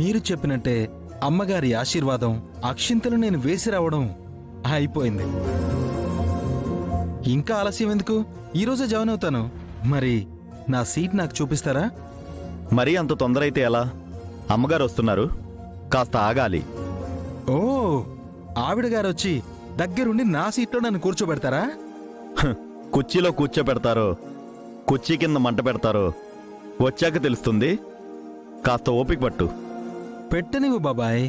మీరు చెప్పినట్టే అమ్మగారి ఆశీర్వాదం అక్షింతలు నేను వేసి రావడం అయిపోయింది. ఇంకా ఆలస్యం ఎందుకు? ఈరోజే జాయిన్ అవుతాను. మరి నా సీట్ నాకు చూపిస్తారా? మరీ అంత తొందర అయితే ఎలా? అమ్మగారు వస్తున్నారు, కాస్త ఆగాలి. ఓ, ఆవిడ గారు వచ్చి దగ్గరుండి నా సీట్లో నన్ను కూర్చోబెడతారా? కుర్చీలో కూర్చోబెడతారో కుర్చీ కింద మంట పెడతారో వచ్చాక తెలుస్తుంది. కాస్త ఓపిక పట్టు. పెట్టనివ్వు బాబాయ్.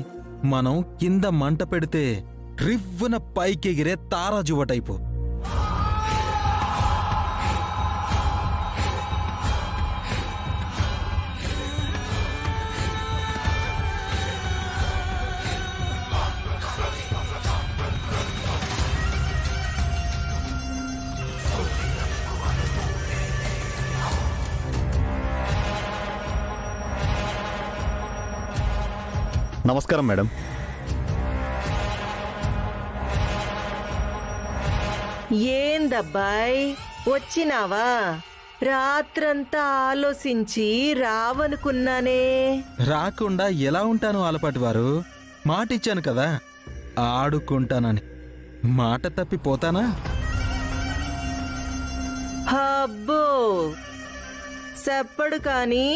మనం కింద మంట పెడితే రివ్వున పైకెగిరే తారాజువ టైపు. నమస్కారం మేడం. ఏందబ్బాయ్ వచ్చినావా? రాత్రంతా ఆలోచించి రావనుకున్నానే. రాకుండా ఎలా ఉంటాను ఆలపాటి వారు? మాటిచ్చాను కదా ఆడుకుంటానని. మాట తప్పిపోతానా? హబ్బో, చెప్పడు కాని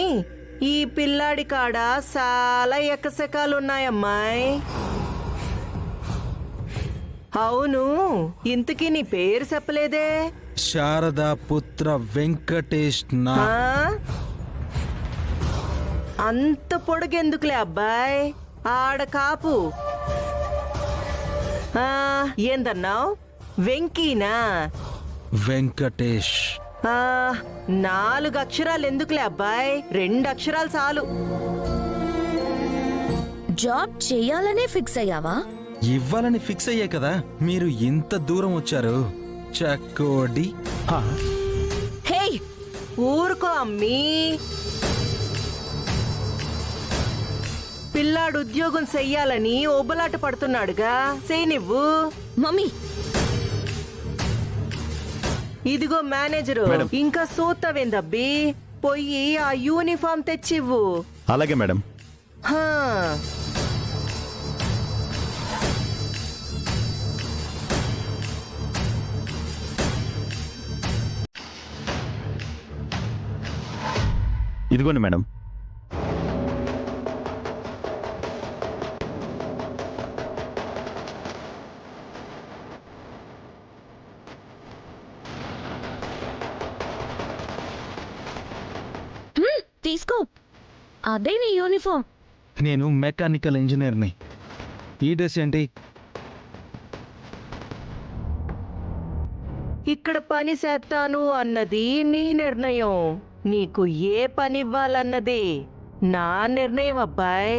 ఈ పిల్లాడి కాడ చాలా ఎకసకాలున్నాయమ్మాయ్. అవును, ఇంతకీ నీ పేరు చెప్పలేదే? శారదా పుత్ర వెంకటేష్ నా. అంత పొడుగెందుకులే అబ్బాయ్, ఆడ కాపు. ఏందన్నావు? వెంకీనా? వెంకటేష్. 4 అక్షరాలు ఎందుకులే అబ్బాయ్, 2 అక్షరాలు చాలు. జాబ్ చేయాలనే ఫిక్స్ అయ్యావా? ఇవ్వాలని ఫిక్స్ అయ్యే కదా మీరు ఇంత దూరం వచ్చారు. చక్కోడి. హే, ఊరుకో అమ్మీ. పిల్లాడు ఉద్యోగం చెయ్యాలని ఒబ్బలాట పడుతున్నాడుగా, చేయనివ్వు. మమ్మీ, ఇదిగో మేనేజరు, మేడం. ఇంకా సూత్తవేందబ్బి, పొయ్యి ఆ యూనిఫామ్ తెచ్చివ్వు. అలాగే మేడం. హా. ఇదిగోండి మేడం. తీసుకో. అదే నీ యూనిఫామ్. నేను మెకానికల్ ఇంజనీర్ని. ఈ డ్రెస్ ఏంటి? ఇక్కడ పని చేస్తాను అన్నది నీ నిర్ణయం. నీకు ఏ పని ఇవ్వాలన్నది నా నిర్ణయం అబ్బాయ్.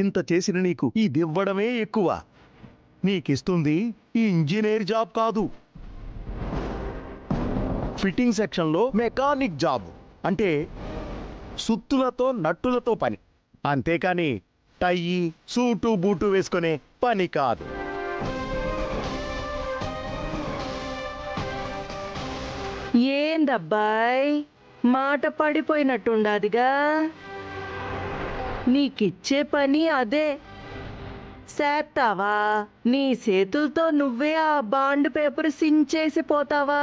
ఇంత చేసిన నీకు ఇదివ్వడమే ఎక్కువ. నీకిస్తుంది ఈ ఇంజనీర్ జాబ్ కాదు, ఫిట్టింగ్ సెక్షన్లో మెకానిక్ జాబ్. అంటే సుత్తులతో నట్టులతో పని, అంతేకాని టై సూటు బూటు వేసుకునే పని కాదు. ఏందబ్బాయ్ మాట పడిపోయినట్టుండాదిగా? నీకిచ్చే పని అదే. చేస్తావా? నీ చేతులతో నువ్వే ఆ బాండ్ పేపర్ సించేసి పోతావా?